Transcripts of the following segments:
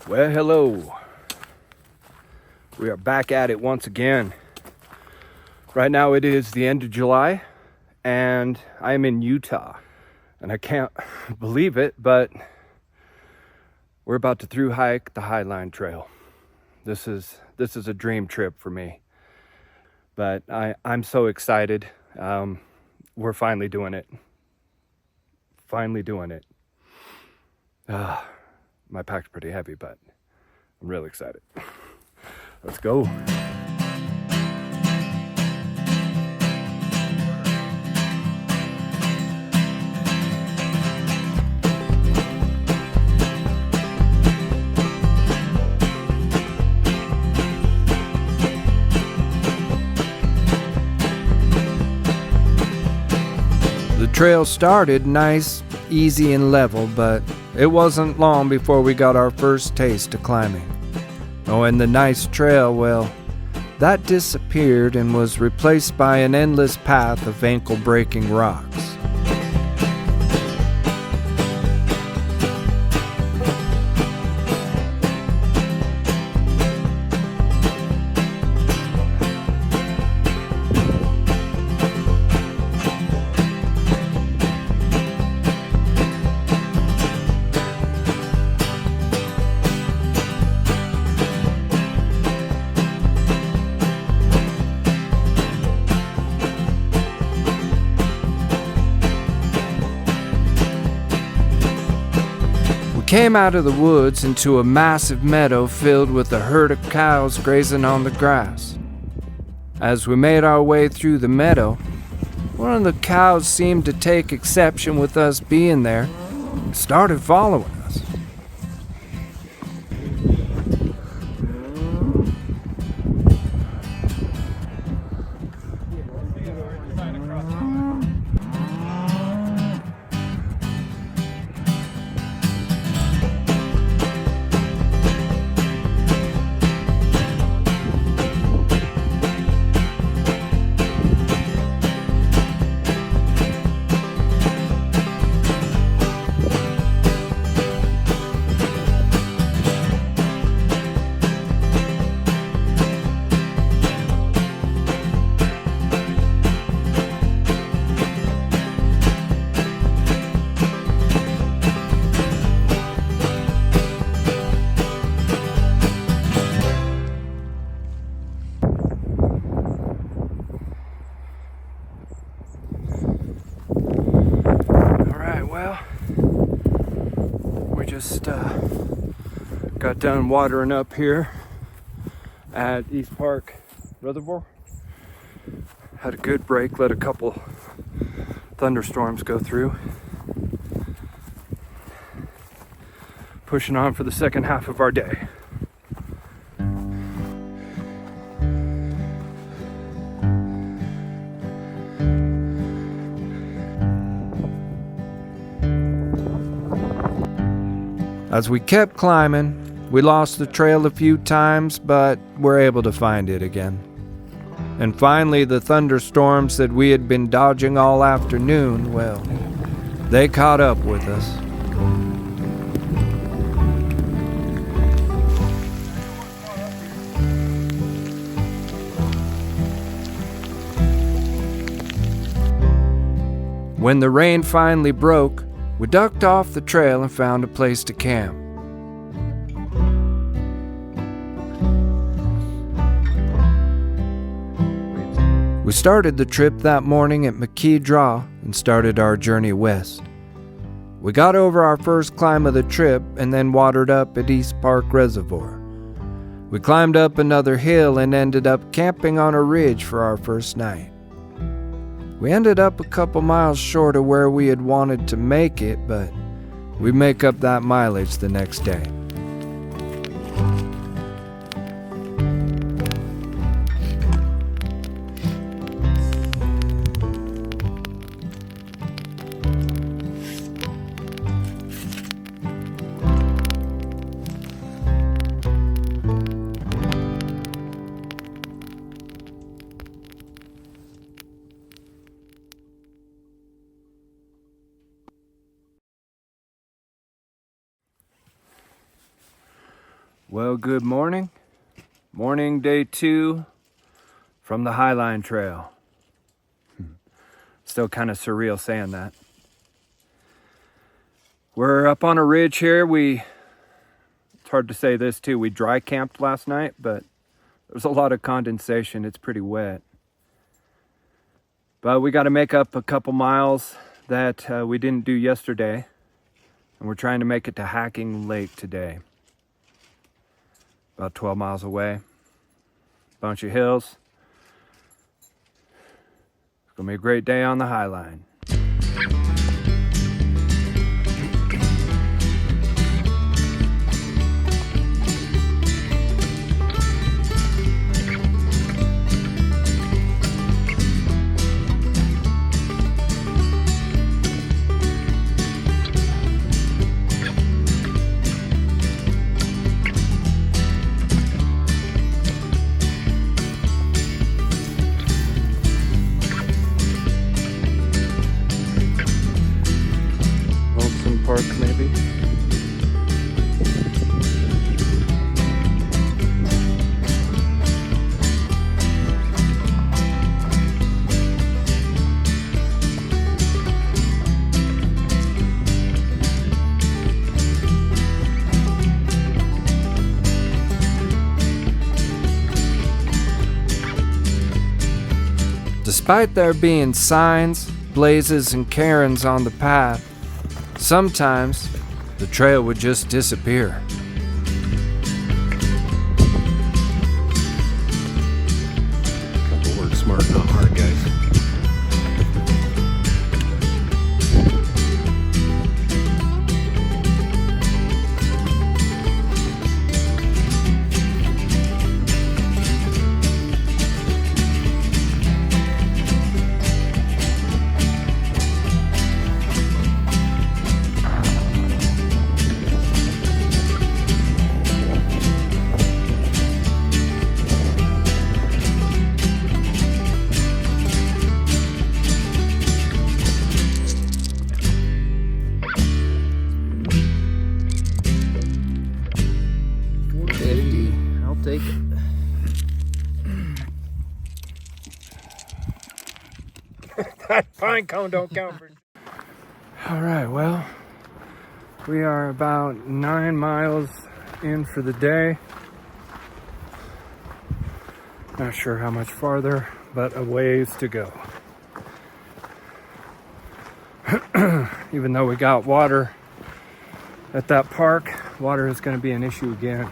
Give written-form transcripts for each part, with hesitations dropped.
Well, hello. We are back at it once again. Right now it is the end of July and I am in Utah. And I can't believe it, but we're about to thru-hike the Highline Trail. This is a dream trip for me. But I'm so excited. We're finally doing it. My pack's pretty heavy, but I'm really excited. Let's go. The trail started nice, easy, and level, but it wasn't long before we got our first taste of climbing. Oh, and the nice trail, well, that disappeared and was replaced by an endless path of ankle-breaking rocks. Came out of the woods into a massive meadow filled with a herd of cows grazing on the grass. As we made our way through the meadow, one of the cows seemed to take exception with us being there and started following us. We just got done watering up here at East Park Reservoir. Had a good break, let a couple thunderstorms go through. Pushing on for the second half of our day. As we kept climbing, we lost the trail a few times, but were able to find it again. And finally, the thunderstorms that we had been dodging all afternoon, well, they caught up with us. When the rain finally broke, we ducked off the trail and found a place to camp. We started the trip that morning at McKee Draw and started our journey west. We got over our first climb of the trip and then watered up at East Park Reservoir. We climbed up another hill and ended up camping on a ridge for our first night. We ended up a couple miles short of where we had wanted to make it, but we'd make up that mileage the next day. Well, good morning. Morning day 2 from the Highline Trail. Still kind of surreal saying that. We're up on a ridge here. It's hard to say this too, we dry camped last night, but there's a lot of condensation. It's pretty wet. But we got to make up a couple miles that we didn't do yesterday. And we're trying to make it to Hacking Lake today. About 12 miles away. Bunch of hills. It's gonna be a great day on the Highline. Park maybe. Despite there being signs, blazes, and cairns on the path, sometimes the trail would just disappear. Couple work smart, not hard, guys. Take it. That pine cone don't count for. All right, well, we are about 9 miles in for the day. Not sure how much farther, but a ways to go. Even though we got water at that park, water is going to be an issue again.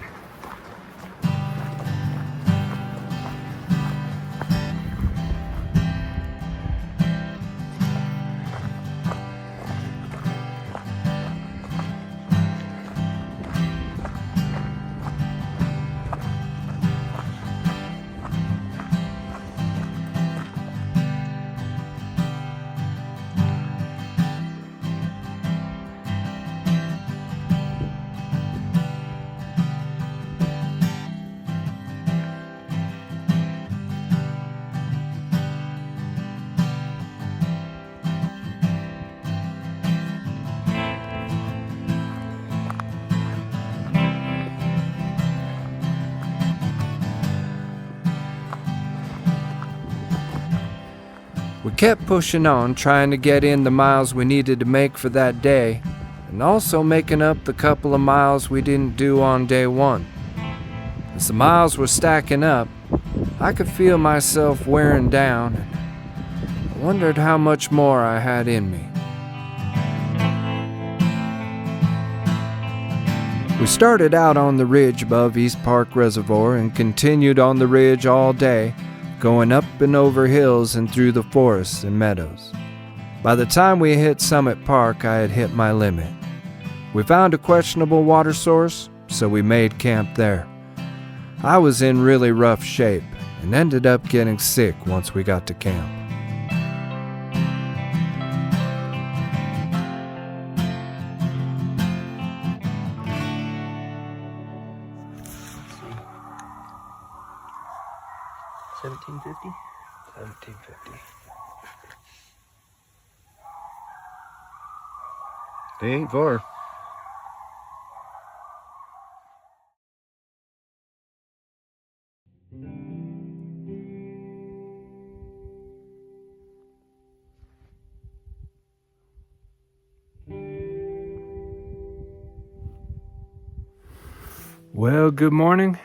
We kept pushing on, trying to get in the miles we needed to make for that day, and also making up the couple of miles we didn't do on day 1. As the miles were stacking up, I could feel myself wearing down, and I wondered how much more I had in me. We started out on the ridge above East Park Reservoir and continued on the ridge all day, going up and over hills and through the forests and meadows. By the time we hit Summit Park, I had hit my limit. We found a questionable water source, so we made camp there. I was in really rough shape and ended up getting sick once we got to camp. $17.50? $17.50. They ain't far. Well, good morning.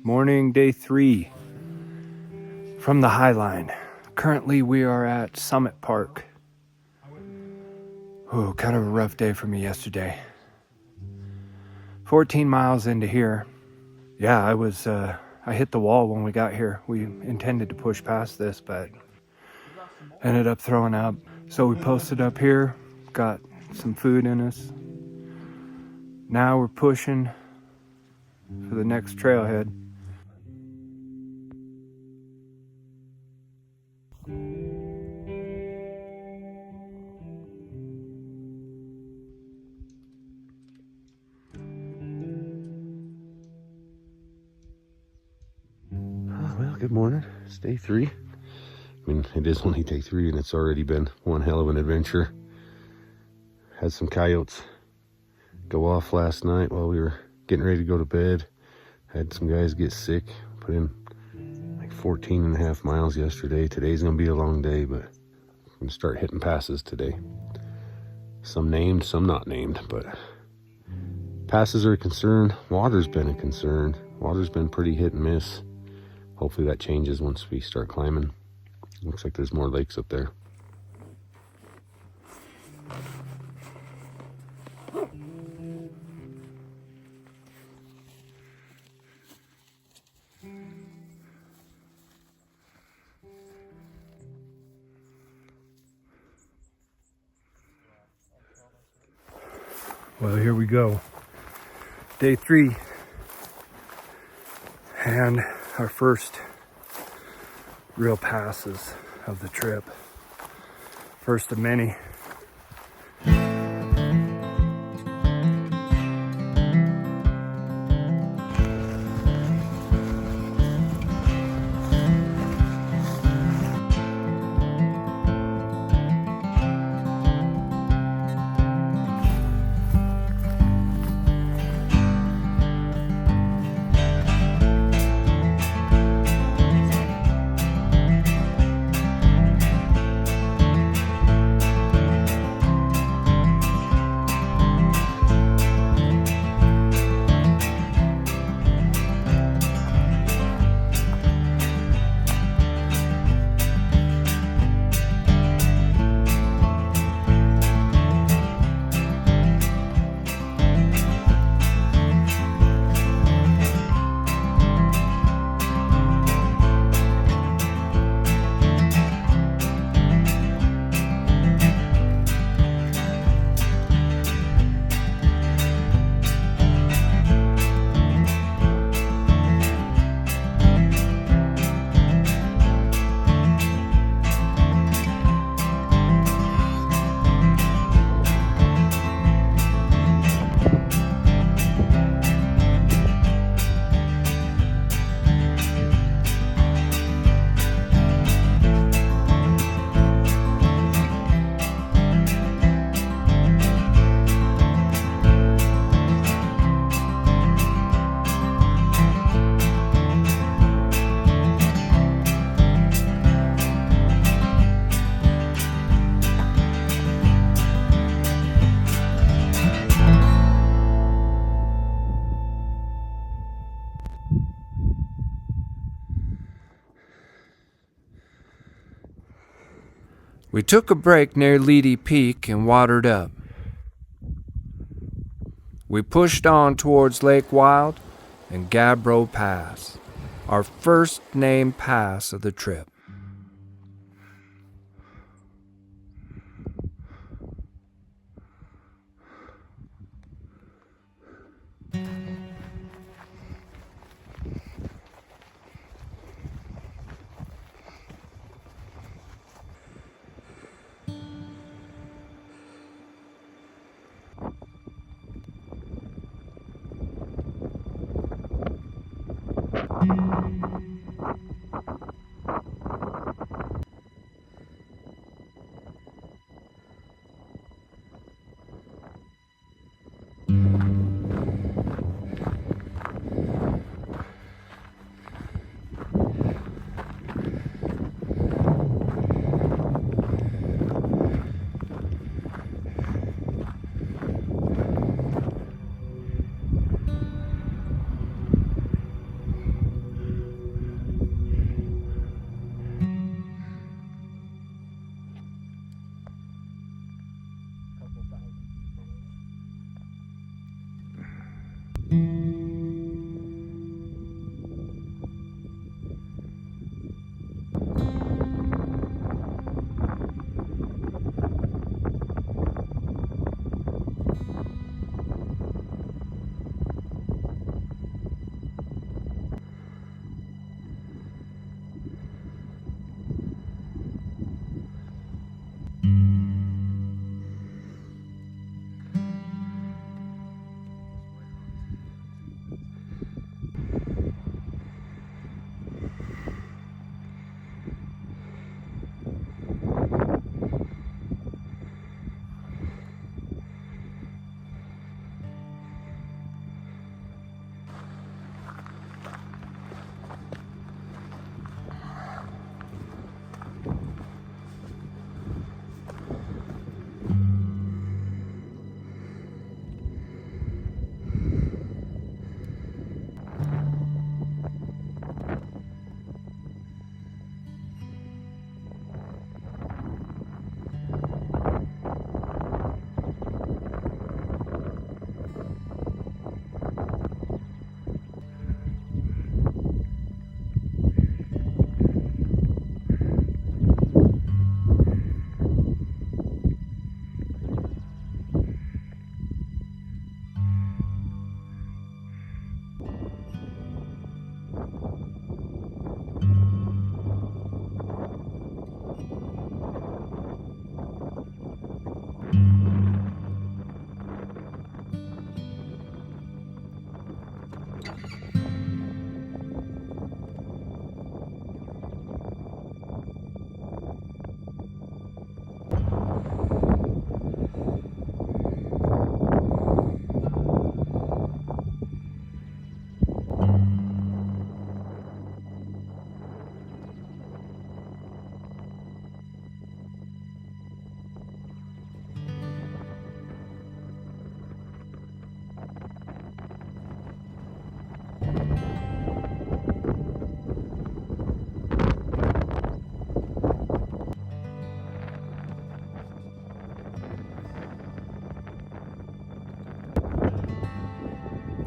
Morning, day 3 from the Highline. Currently, we are at Summit Park. Oh, kind of a rough day for me yesterday. 14 miles into here. Yeah, I hit the wall when we got here. We intended to push past this, but ended up throwing up. So we posted up here, got some food in us. Now we're pushing for the next trailhead. Well, good morning. It's day 3. I mean, it is only day 3 and it's already been one hell of an adventure. Had some coyotes go off last night while we were getting ready to go to bed. Had some guys get sick. Put in like 14 and a half miles yesterday. Today's gonna be a long day, but I'm gonna start hitting passes today. Some named, some not named, but passes are a concern. Water's been a concern. Water's been pretty hit and miss. Hopefully that changes once we start climbing. Looks like there's more lakes up there. Well, here we go. Day 3. And our first real passes of the trip. First of many. We took a break near Leedy Peak and watered up. We pushed on towards Lake Wild and Gabbro Pass, our first named pass of the trip.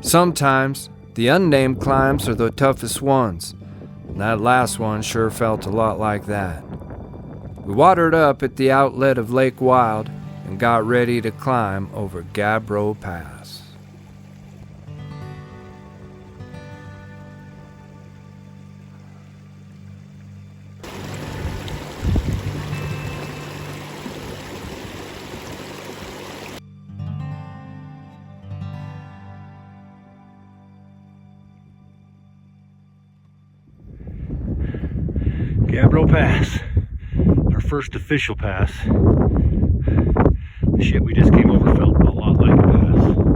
Sometimes, the unnamed climbs are the toughest ones, and that last one sure felt a lot like that. We watered up at the outlet of Lake Wild and got ready to climb over Gabbro Pass. Gabbro Pass, our first official pass. The shit we just came over felt a lot like a pass.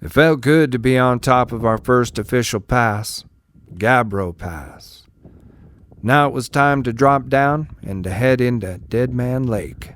It felt good to be on top of our first official pass, Gabbro Pass. Now it was time to drop down and to head into Dead Man Lake.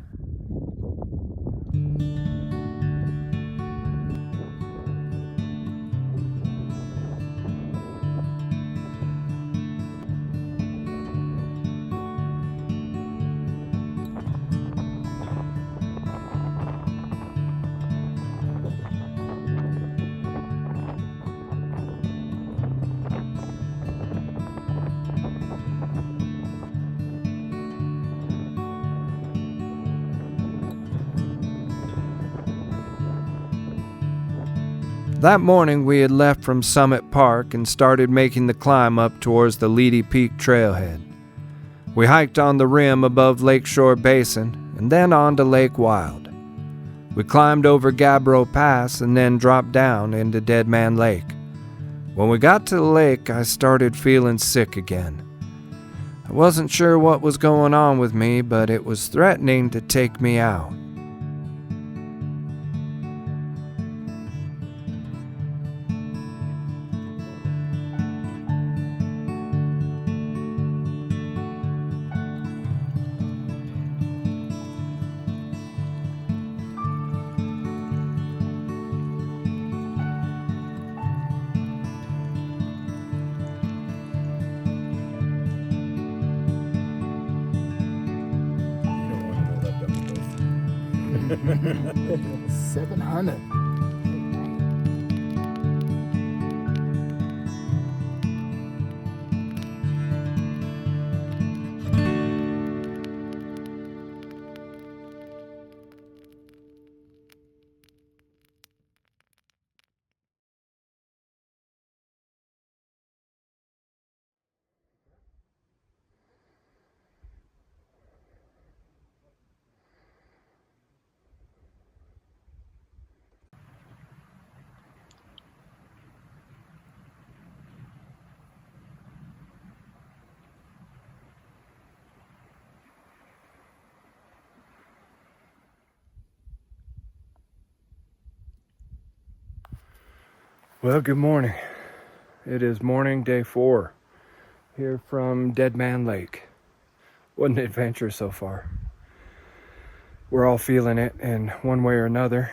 That morning we had left from Summit Park and started making the climb up towards the Leedy Peak trailhead. We hiked on the rim above Lakeshore Basin and then on to Lake Wild. We climbed over Gabbro Pass and then dropped down into Dead Man Lake. When we got to the lake, I started feeling sick again. I wasn't sure what was going on with me, but it was threatening to take me out. You don't want to know that double dose. 700. Well, good morning. It is morning, day 4, here from Dead Man Lake. What an adventure so far. We're all feeling it in one way or another.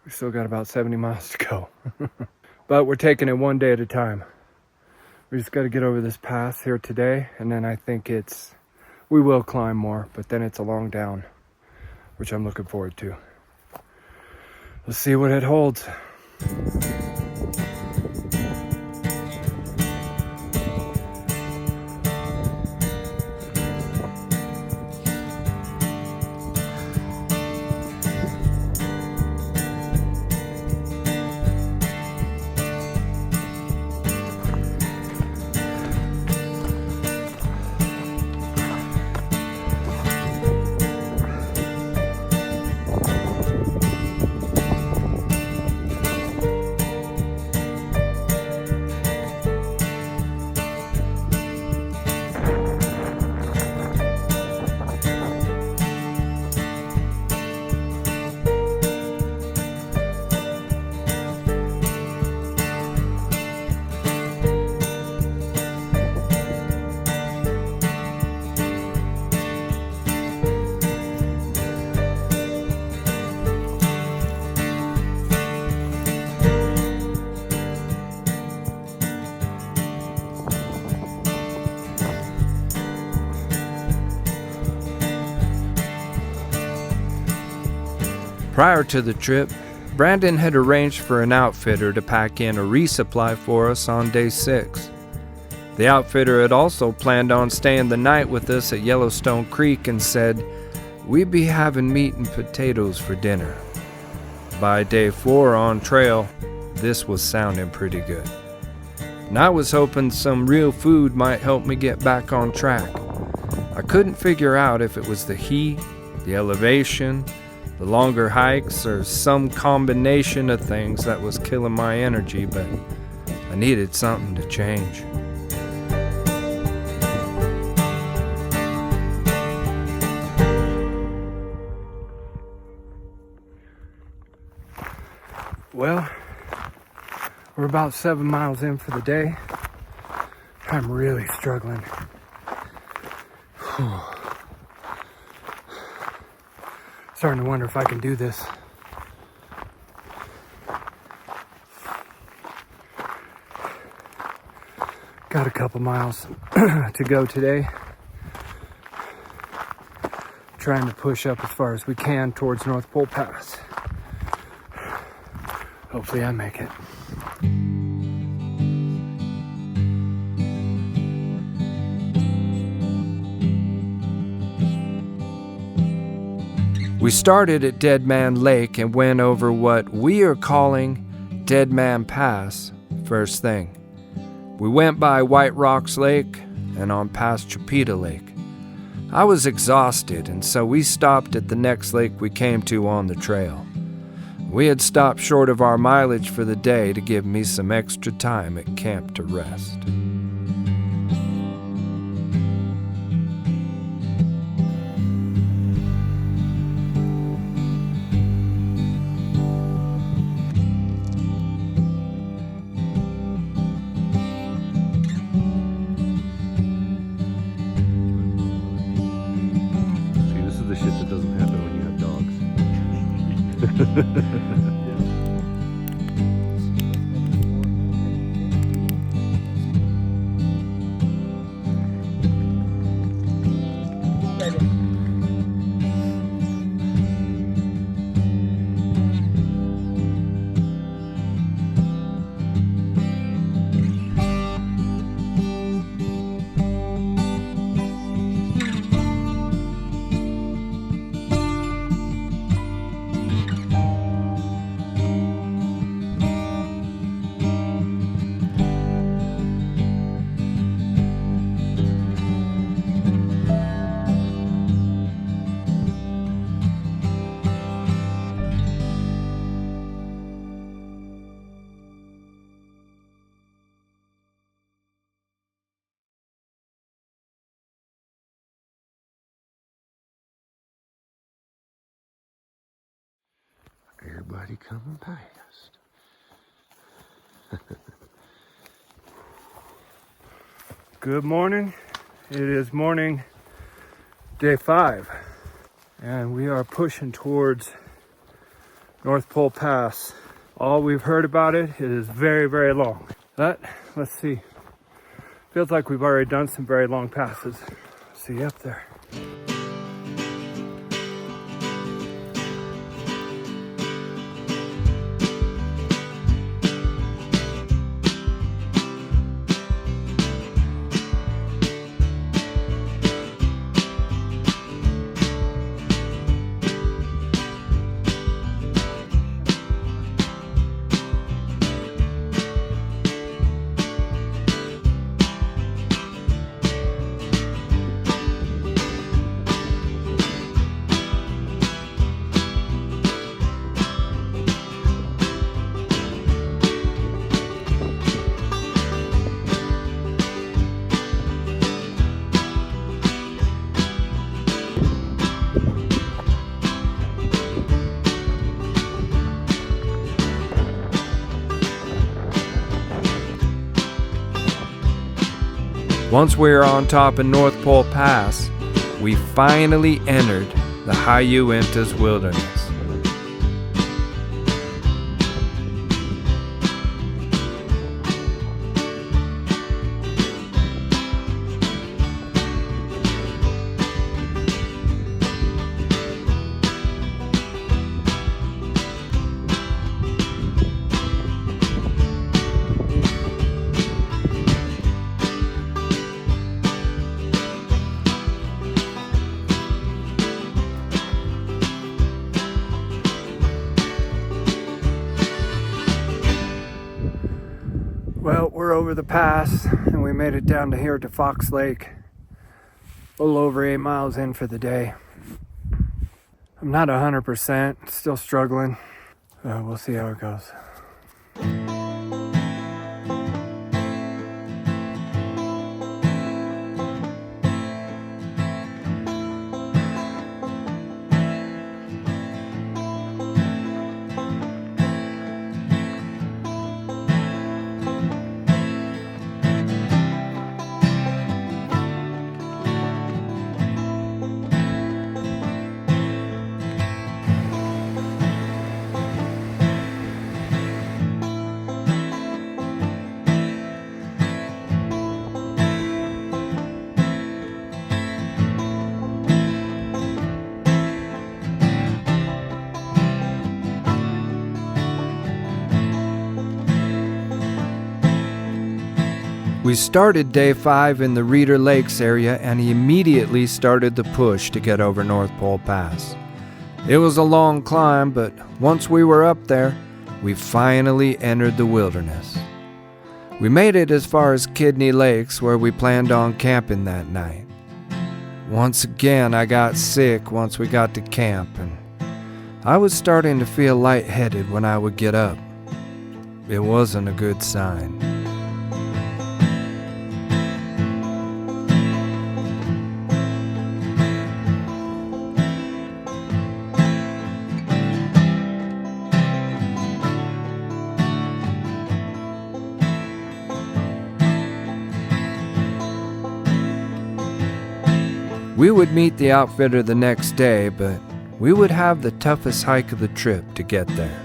We still got about 70 miles to go. But we're taking it one day at a time. We just got to get over this pass here today, and then I think we will climb more, but then it's a long down, which I'm looking forward to. Let's see what it holds. Prior to the trip, Brandon had arranged for an outfitter to pack in a resupply for us on day 6. The outfitter had also planned on staying the night with us at Yellowstone Creek and said we'd be having meat and potatoes for dinner. By day 4 on trail, this was sounding pretty good. And I was hoping some real food might help me get back on track. I couldn't figure out if it was the heat, the elevation, the longer hikes, or some combination of things that was killing my energy, but I needed something to change. Well, we're about 7 miles in for the day. I'm really struggling. Starting to wonder if I can do this. Got a couple miles to go today. Trying to push up as far as we can towards North Pole Pass. Hopefully I make it. We started at Dead Man Lake and went over what we are calling Dead Man Pass first thing. We went by White Rocks Lake and on past Chipeta Lake. I was exhausted, and so we stopped at the next lake we came to on the trail. We had stopped short of our mileage for the day to give me some extra time at camp to rest. The shit that doesn't happen when you have dogs. Everybody coming past. Good morning. It is morning day 5, and we are pushing towards North Pole Pass. All we've heard about it is very, very long. But let's see. Feels like we've already done some very long passes. See you up there. Once we were on top of North Pole Pass, we finally entered the high Uinta's wilderness. Well, we're over the pass and we made it down to here to Fox Lake. A little over 8 miles in for the day. I'm not 100%, still struggling. We'll see how it goes. We started day 5 in the Reeder Lakes area, and he immediately started the push to get over North Pole Pass. It was a long climb, but once we were up there, we finally entered the wilderness. We made it as far as Kidney Lakes, where we planned on camping that night. Once again, I got sick once we got to camp, and I was starting to feel lightheaded when I would get up. It wasn't a good sign. We would meet the outfitter the next day, but we would have the toughest hike of the trip to get there.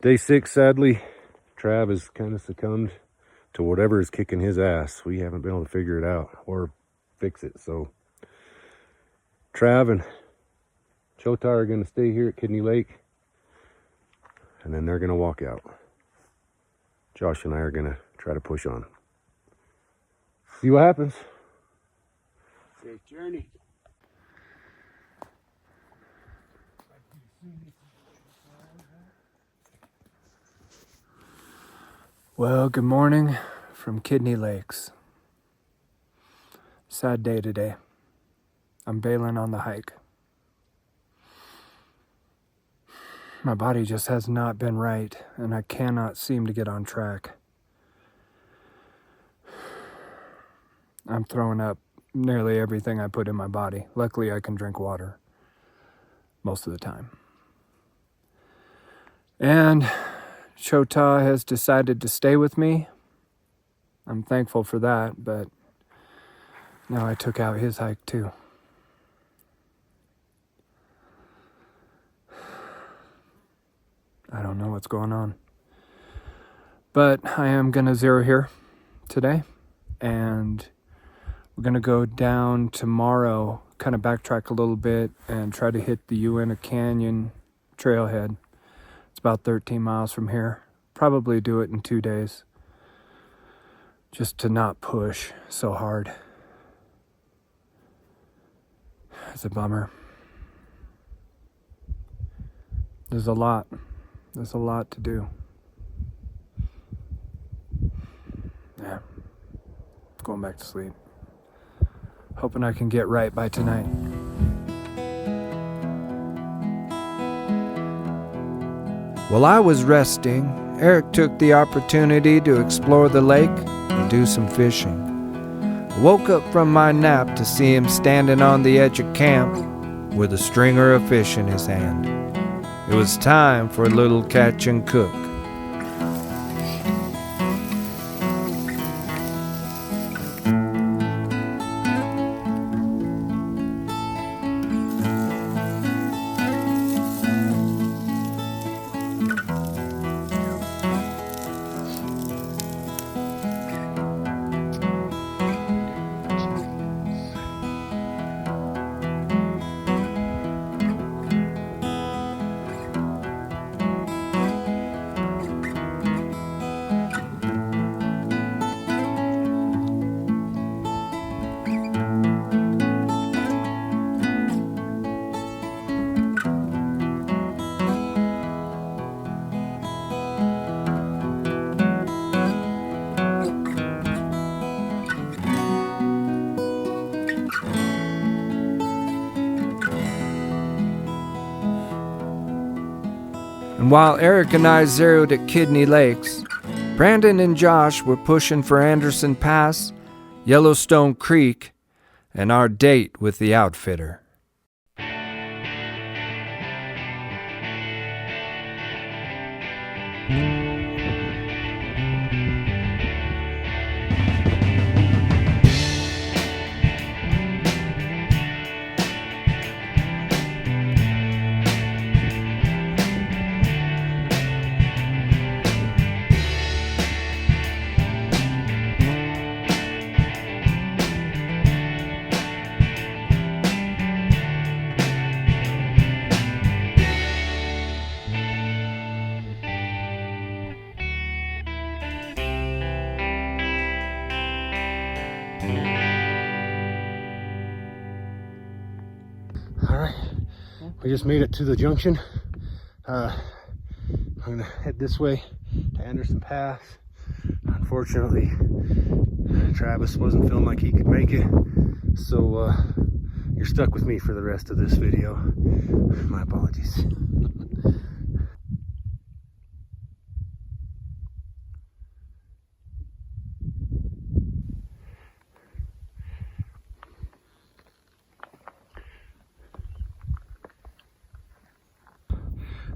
Day 6, sadly, Trav has kind of succumbed to whatever is kicking his ass. We haven't been able to figure it out or fix it. So Trav and Chota are going to stay here at Kidney Lake, and then they're going to walk out. Josh and I are going to try to push on. See what happens. Safe journey. Well, good morning from Kidney Lakes. Sad day today. I'm bailing on the hike. My body just has not been right, and I cannot seem to get on track. I'm throwing up nearly everything I put in my body. Luckily, I can drink water most of the time. And Chota has decided to stay with me. I'm thankful for that, but now I took out his hike too. I don't know what's going on. But I am going to zero here today, and we're going to go down tomorrow, kind of backtrack a little bit, and try to hit the Uinta Canyon trailhead. It's about 13 miles from here. Probably do it in 2 days, just to not push so hard. It's a bummer. There's a lot to do. Yeah, going back to sleep. Hoping I can get right by tonight. While I was resting, Eric took the opportunity to explore the lake and do some fishing. I woke up from my nap to see him standing on the edge of camp with a stringer of fish in his hand. It was time for a little catch and cook. And while Eric and I zeroed at Kidney Lakes, Brandon and Josh were pushing for Anderson Pass, Yellowstone Creek, and our date with the outfitter. All right, we just made it to the junction. I'm gonna head this way to Anderson Pass. Unfortunately, Travis wasn't feeling like he could make it, so you're stuck with me for the rest of this video. My apologies.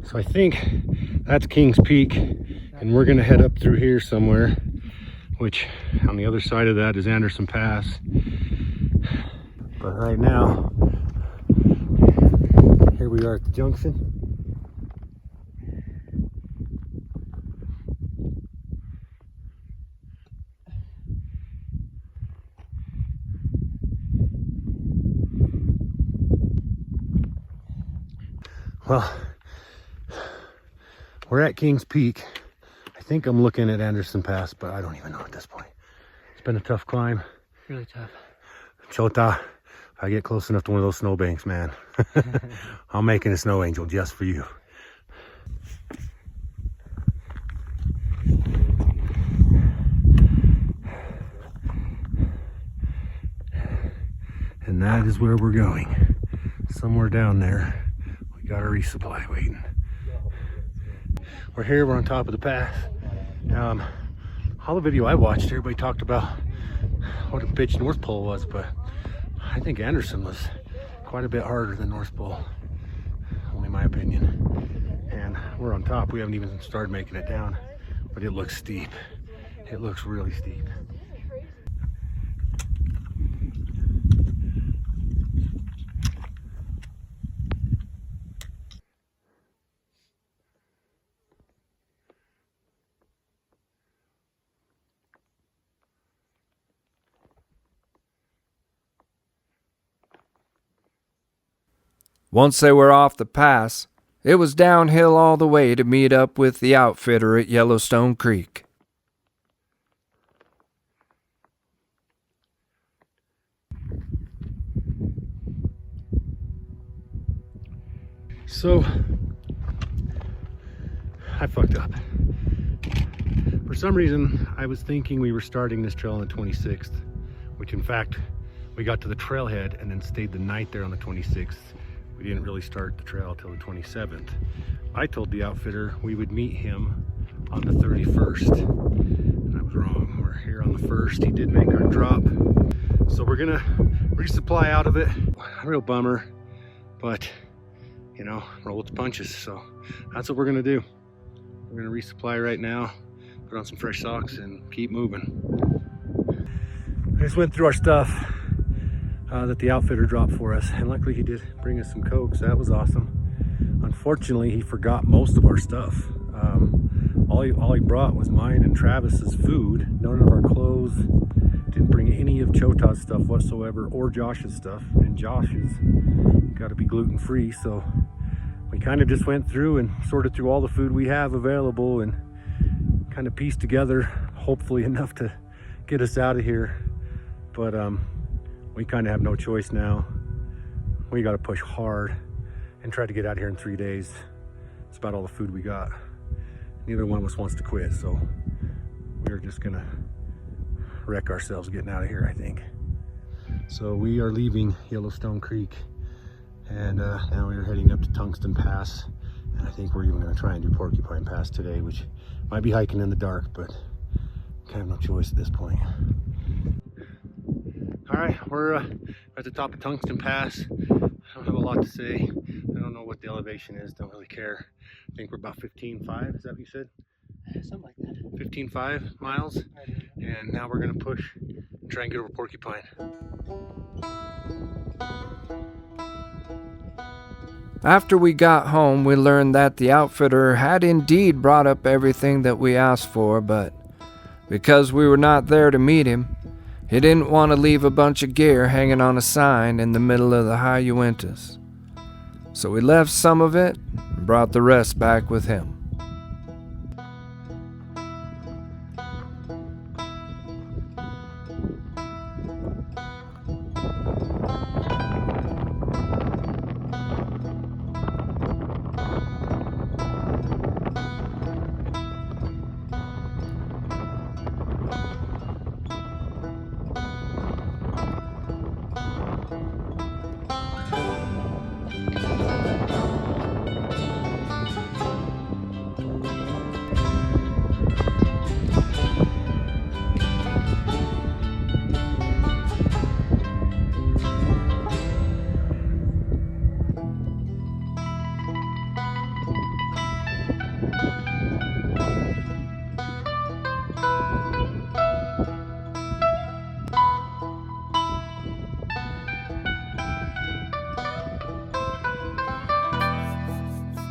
So I think that's King's Peak, and we're gonna head up through here somewhere, which on the other side of that is Anderson Pass. But right now, here we are at the junction. Well, we're at King's Peak. I think I'm looking at Anderson Pass, but I don't even know at this point. It's been a tough climb. Really tough. Chota, if I get close enough to one of those snowbanks, man, I'm making a snow angel just for you. And that is where we're going. Somewhere down there. We got our resupply waiting. We're here, we're on top of the pass. All the video I watched, everybody talked about what a bitch North Pole was, but I think Anderson was quite a bit harder than North Pole. Only my opinion. And we're on top. We haven't even started making it down, but it looks steep. It looks really steep. Once they were off the pass, it was downhill all the way to meet up with the outfitter at Yellowstone Creek. So, I fucked up. For some reason, I was thinking we were starting this trail on the 26th, which in fact, we got to the trailhead and then stayed the night there on the 26th. We didn't really start the trail till the 27th. I told the outfitter we would meet him on the 31st, and I was wrong. We're here on the 1st. He did make our drop. So we're gonna resupply out of it. A real bummer, but you know, roll with the punches. So that's what we're gonna do. We're gonna resupply right now, put on some fresh socks and keep moving. I just went through our stuff that the outfitter dropped for us, and luckily he did bring us some Coke, so that was awesome. Unfortunately, he forgot most of our stuff. All he brought was mine and Travis's food, none of our clothes. Didn't bring any of Chota's stuff whatsoever, or Josh's stuff, and Josh's got to be gluten-free, so we kind of just went through and sorted through all the food we have available and kind of pieced together, hopefully enough to get us out of here. But we kind of have no choice now. We got to push hard and try to get out of here in 3 days. It's about all the food we got. Neither one of us wants to quit, so we're just gonna wreck ourselves getting out of here, I think. So we are leaving Yellowstone Creek, and now we're heading up to Tungsten Pass, and I think we're even gonna try and do Porcupine Pass today, which might be hiking in the dark, but kind of no choice at this point. All right, we're at the top of Tungsten Pass. I don't have a lot to say. I don't know what the elevation is, don't really care. I think we're about 15.5, is that what you said? Something like that. 15.5 miles, and now we're gonna push and try and get over Porcupine. After we got home, we learned that the outfitter had indeed brought up everything that we asked for, but because we were not there to meet him, he didn't want to leave a bunch of gear hanging on a sign in the middle of the high Uintas. So we left some of it and brought the rest back with him.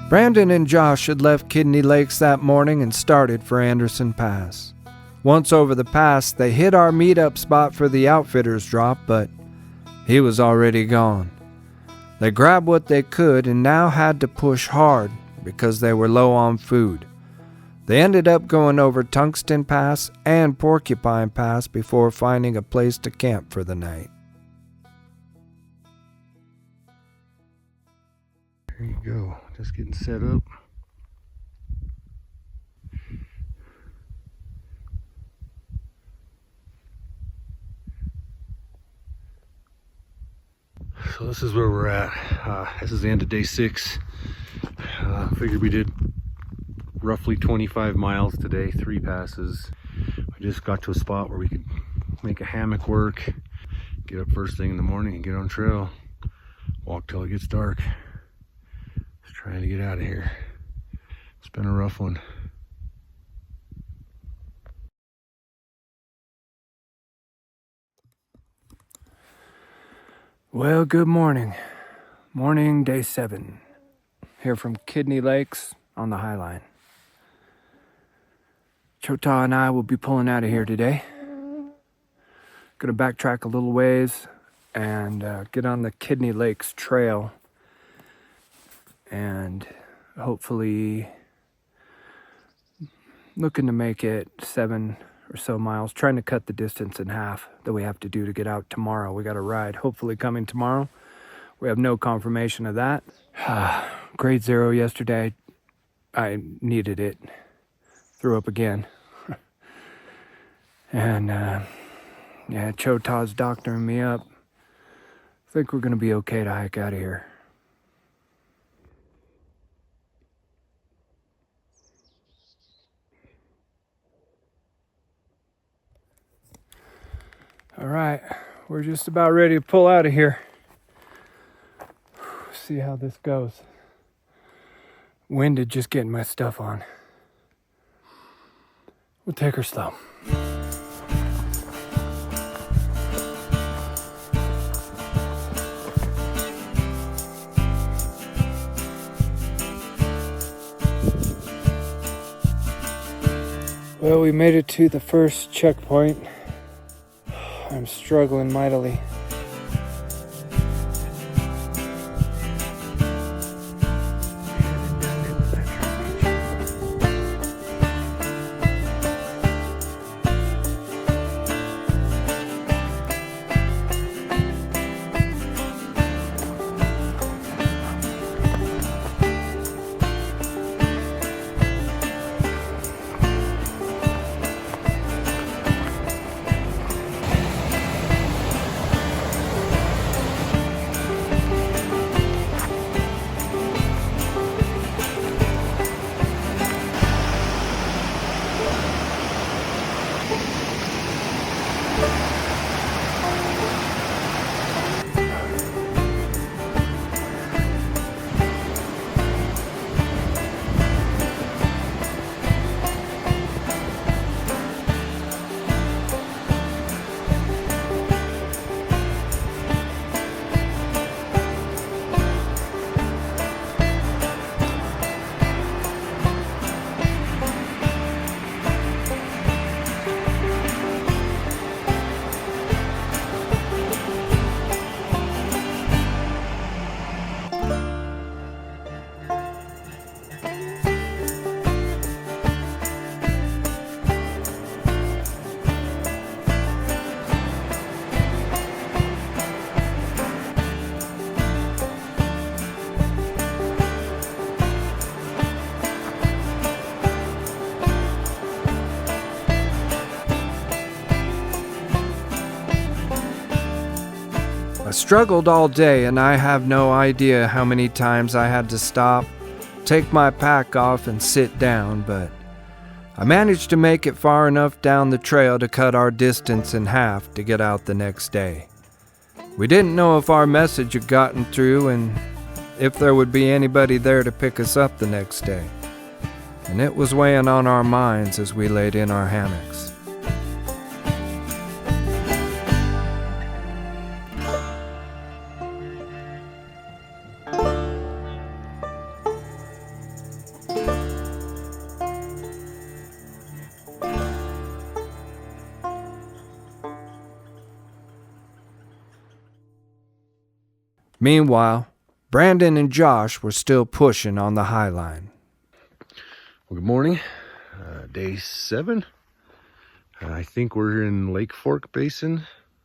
Brandon and Josh had left Kidney Lakes that morning and started for Anderson Pass. Once over the pass, they hit our meetup spot for the outfitter's drop, but he was already gone. They grabbed what they could and now had to push hard because they were low on food. They ended up going over Tungsten Pass and Porcupine Pass before finding a place to camp for the night. There you go, just getting set up. So this is where we're at. This is the end of day 6. Figured we did roughly 25 miles today, 3 passes. We just got to a spot where we could make a hammock work, get up first thing in the morning and get on trail, walk till it gets dark. Just trying to get out of here. It's been a rough one. Well, good morning. Morning, day 7. Here from Kidney Lakes on the Highline. Chota and I will be pulling out of here today. Gonna backtrack a little ways and get on the Kidney Lakes Trail. And hopefully looking to make it 7 or so miles, trying to cut the distance in half that we have to do to get out tomorrow. We got a ride hopefully coming tomorrow. We have no confirmation of that. Grade 0 yesterday. I needed it. Threw up again. And yeah, Chota's doctoring me up. I think we're gonna be okay to hike out of here. All right, we're just about ready to pull out of here. See how this goes. Winded just getting my stuff on. We'll take her slow. Well, we made it to the first checkpoint. I'm struggling mightily. I struggled all day, and I have no idea how many times I had to stop, take my pack off, and sit down, but I managed to make it far enough down the trail to cut our distance in half to get out the next day. We didn't know if our message had gotten through and if there would be anybody there to pick us up the next day, and it was weighing on our minds as we laid in our hammocks. Meanwhile, Brandon and Josh were still pushing on the Highline. Well, good morning. Day 7. I think we're in Lake Fork Basin.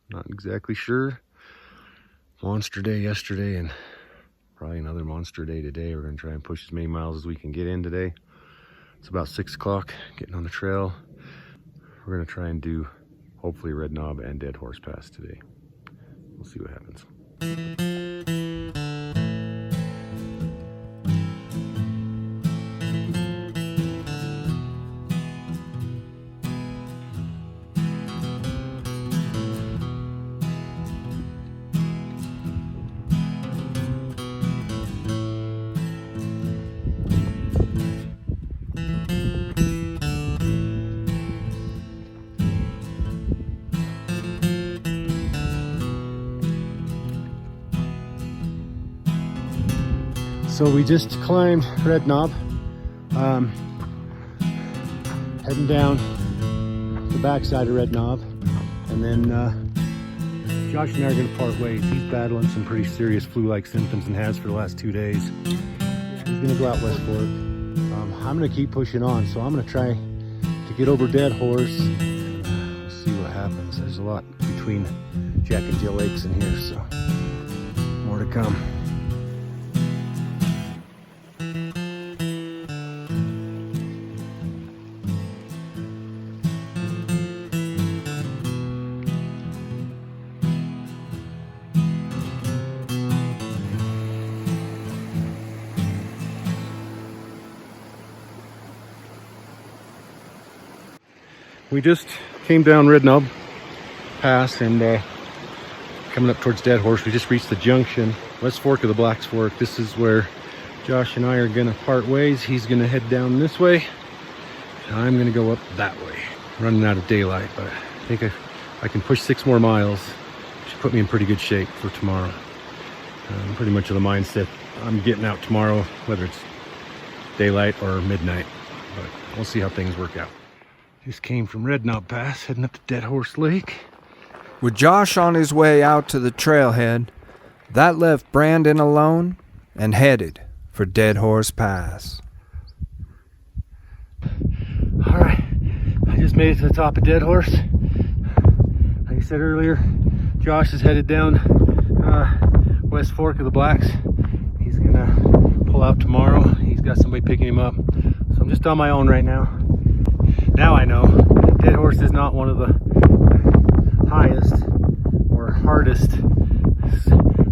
Not exactly sure. Monster day yesterday and probably another monster day today. We're going to try and push as many miles as we can get in today. It's about 6 o'clock, getting on the trail. We're going to try and do hopefully Red Knob and Dead Horse Pass today. We'll see what happens. So we just climbed Red Knob, heading down the backside of Red Knob, and then Josh and I are going to part ways. He's battling some pretty serious flu-like symptoms and has for the last 2 days. He's going to go out West Fork. I'm going to keep pushing on, so I'm going to try to get over Dead Horse. We'll see what happens. There's a lot between Jack and Jill Lakes in here, so more to come. We just came down Red Knob Pass and coming up towards Dead Horse. We just reached the junction, West Fork of the Blacks Fork. This is where Josh and I are gonna part ways. He's gonna head down this way, and I'm gonna go up that way. Running out of daylight, but I think I can push 6 more miles. Should put me in pretty good shape for tomorrow. I'm pretty much of the mindset I'm getting out tomorrow, whether it's daylight or midnight, but we'll see how things work out. Just came from Red Knob Pass, heading up to Dead Horse Lake. With Josh on his way out to the trailhead, that left Brandon alone and headed for Dead Horse Pass. All right, I just made it to the top of Dead Horse. Like I said earlier, Josh is headed down West Fork of the Blacks. He's gonna pull out tomorrow. He's got somebody picking him up. So I'm just on my own right now. Now I know Dead Horse is not one of the highest or hardest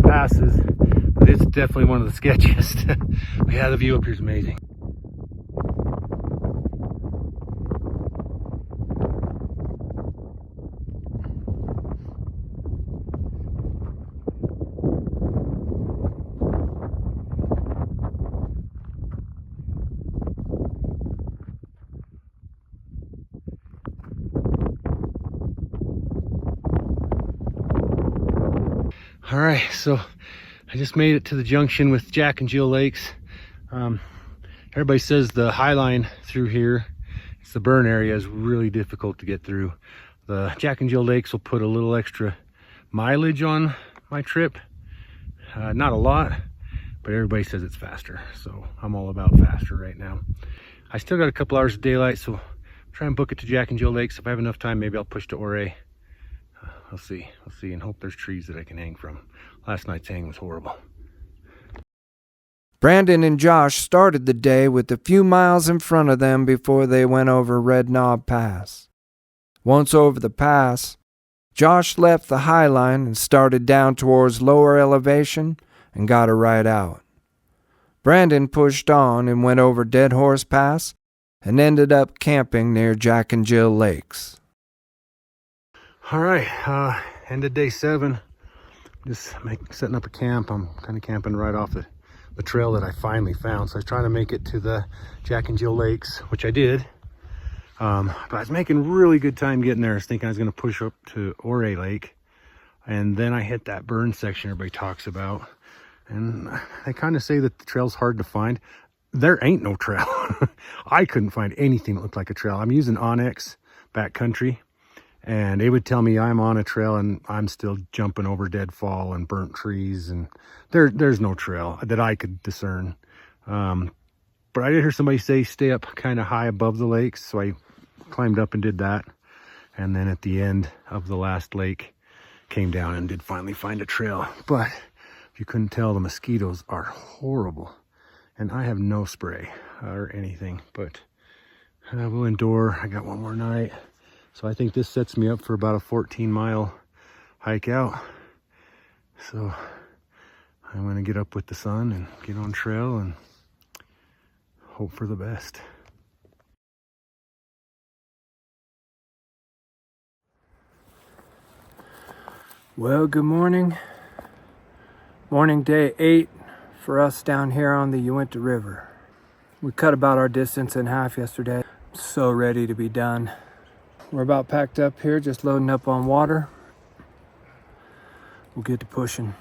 passes, but it's definitely one of the sketchiest. But yeah, the view up here is amazing. All right, so I just made it to the junction with Jack and Jill Lakes. Everybody says the Highline through here, it's the burn area, is really difficult to get through. The Jack and Jill Lakes will put a little extra mileage on my trip. Not a lot, but everybody says it's faster, so I'm all about faster right now. I still got a couple hours of daylight, so I'll try and book it to Jack and Jill Lakes. If I have enough time, maybe I'll push to Ouray. I'll see, and hope there's trees that I can hang from. Last night's hang was horrible. Brandon and Josh started the day with a few miles in front of them before they went over Red Knob Pass. Once over the pass, Josh left the Highline and started down towards lower elevation and got a ride out. Brandon pushed on and went over Dead Horse Pass and ended up camping near Jack and Jill Lakes. All right, end of day 7. Just setting up a camp. I'm kind of camping right off the trail that I finally found. So I was trying to make it to the Jack and Jill Lakes, which I did. But I was making really good time getting there. I was thinking I was going to push up to Ouray Lake. And then I hit that burn section everybody talks about. And they kind of say that the trail's hard to find. There ain't no trail. I couldn't find anything that looked like a trail. I'm using Onyx backcountry, and it would tell me I'm on a trail and I'm still jumping over deadfall and burnt trees, and there's no trail that I could discern. But I did hear somebody say stay up kind of high above the lakes, so I climbed up and did that. And then at the end of the last lake, came down and did finally find a trail. But if you couldn't tell, the mosquitoes are horrible. And I have no spray or anything, but we'll endure. I got one more night. So I think this sets me up for about a 14-mile hike out. So I'm gonna get up with the sun and get on trail and hope for the best. Well, good morning. Morning day 8 for us down here on the Uinta River. We cut about our distance in half yesterday. So ready to be done. We're about packed up here, just loading up on water. We'll get to pushing.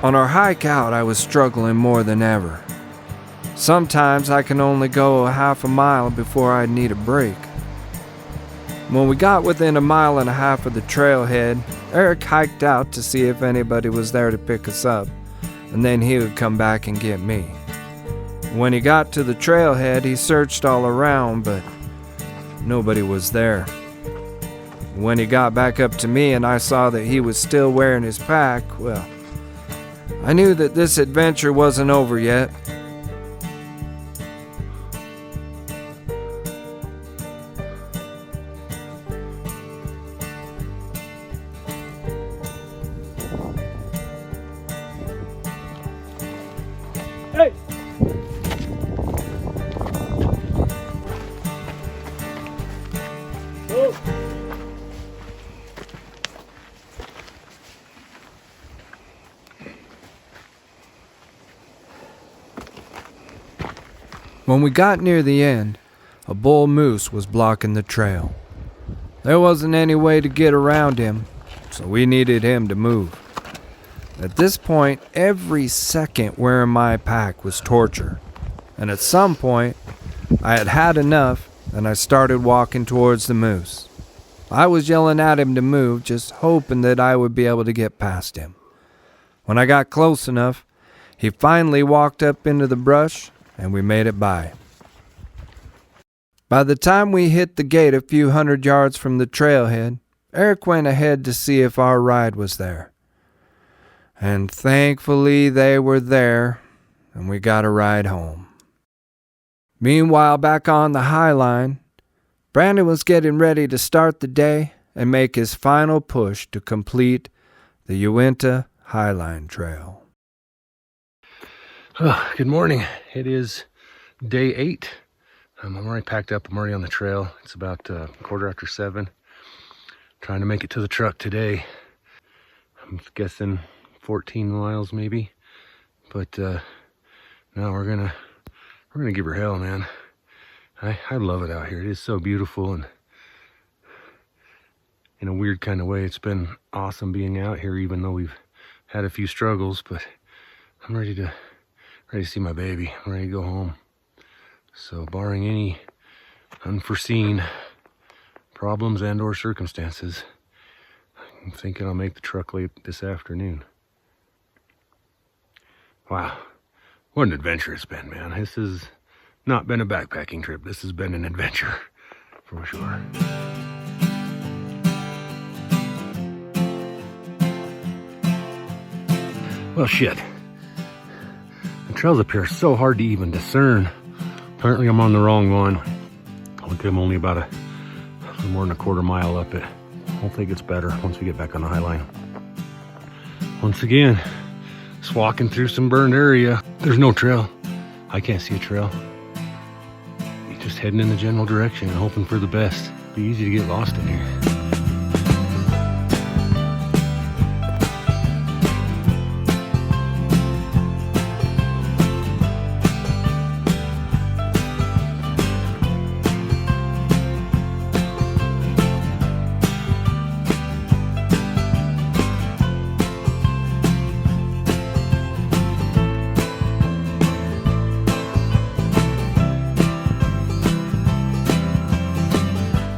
On our hike out, I was struggling more than ever. Sometimes I can only go a half a mile before I'd need a break. When we got within a mile and a half of the trailhead, Eric hiked out to see if anybody was there to pick us up, and then he would come back and get me. When he got to the trailhead, he searched all around, but nobody was there. When he got back up to me and I saw that he was still wearing his pack, well, I knew that this adventure wasn't over yet. Hey! Oh. When we got near the end, a bull moose was blocking the trail. There wasn't any way to get around him, so we needed him to move. At this point, every second wearing my pack was torture, and at some point, I had had enough and I started walking towards the moose. I was yelling at him to move, just hoping that I would be able to get past him. When I got close enough, he finally walked up into the brush and we made it by. By the time we hit the gate a few hundred yards from the trailhead, Eric went ahead to see if our ride was there. And thankfully they were there, and we got a ride home. Meanwhile, back on the Highline, Brandon was getting ready to start the day and make his final push to complete the Uinta Highline Trail. Oh, good morning. It is day 8. I'm already packed up. I'm already on the trail. It's about 7:15. Trying to make it to the truck today. I'm guessing 14 miles maybe. But no, we're gonna give her hell, man. I love it out here. It is so beautiful, and in a weird kind of way, it's been awesome being out here, even though we've had a few struggles. But I'm ready to see my baby. I'm ready to go home. So barring any unforeseen problems and or circumstances, I'm thinking I'll make the truck late this afternoon. Wow, what an adventure it's been, man. This has not been a backpacking trip. This has been an adventure, for sure. Well, shit. The trails up here are so hard to even discern. Apparently I'm on the wrong one. I think I'm only about a little more than a quarter mile up it. Hopefully it gets better once we get back on the Highline. Once again, just walking through some burned area. There's no trail. I can't see a trail. You're just heading in the general direction and hoping for the best. It'd be easy to get lost in here.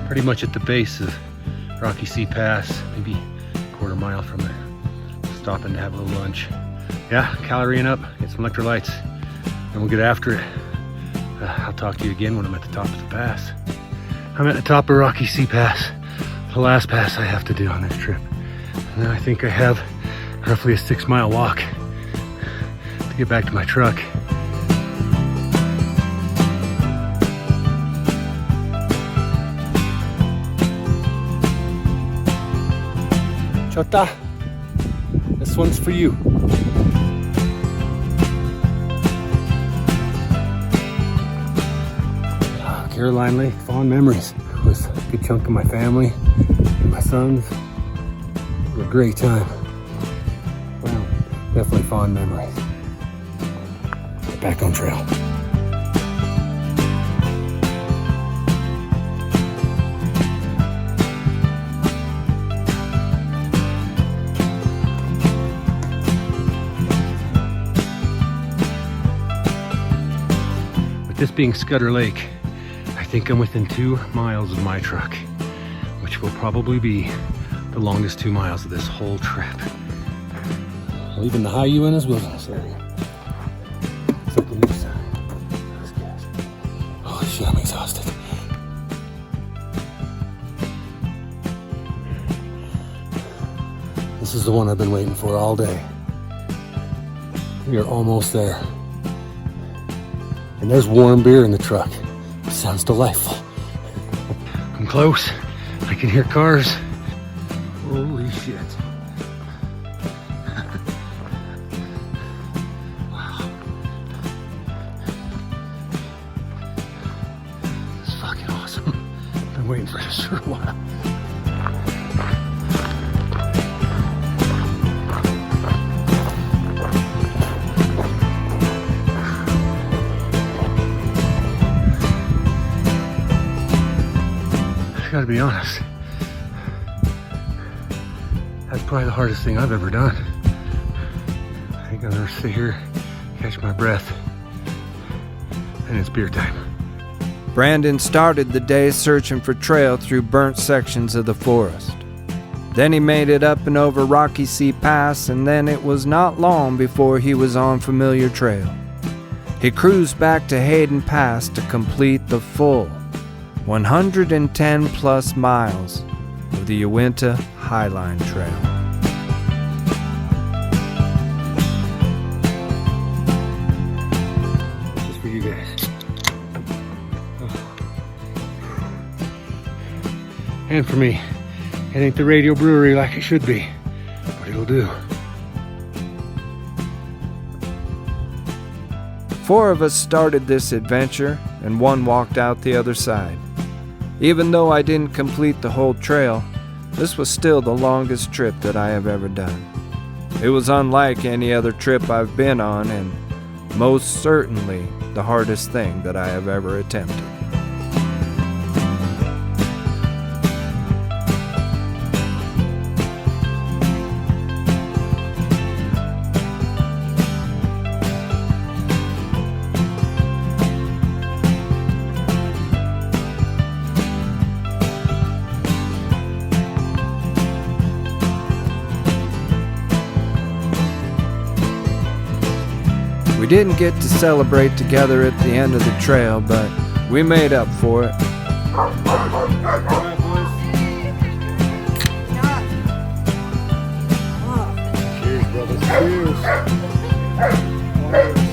Pretty much at the base of Rocky Sea Pass, maybe a quarter mile from there. Stopping to have a little lunch. Yeah, calorying up, get some electrolytes, and we'll get after it. I'll talk to you again when I'm at the top of the pass. I'm at the top of Rocky Sea Pass, the last pass I have to do on this trip. And then I think I have roughly a 6-mile walk to get back to my truck. Chota, this one's for you. Caroline Lake, fond memories with a good chunk of my family and my sons. It was a great time. Wow, definitely fond memories. Back on trail. With this being Scudder Lake, I think I'm within 2 miles of my truck, which will probably be the longest 2 miles of this whole trip. Leaving the high Uinta Wilderness area. Something this time. Holy shit, I'm exhausted. This is the one I've been waiting for all day. We are almost there. And there's warm beer in the truck. Sounds delightful. I'm close. I can hear cars. Holy shit. Wow. This is fucking awesome. I've been waiting for this for a while. I gotta be honest, that's probably the hardest thing I've ever done. I think I'm gonna sit here, catch my breath, and it's beer time. Brandon started the day searching for trail through burnt sections of the forest. Then he made it up and over Rocky Sea Pass, and then it was not long before he was on familiar trail. He cruised back to Hayden Pass to complete the full 110 plus miles of the Uinta Highline Trail. This is for you guys. And for me. It ain't the radio brewery like it should be, but it'll do. 4 of us started this adventure, and 1 walked out the other side. Even though I didn't complete the whole trail, this was still the longest trip that I have ever done. It was unlike any other trip I've been on, and most certainly the hardest thing that I have ever attempted. We didn't get to celebrate together at the end of the trail, but we made up for it. Cheers, brothers. Cheers.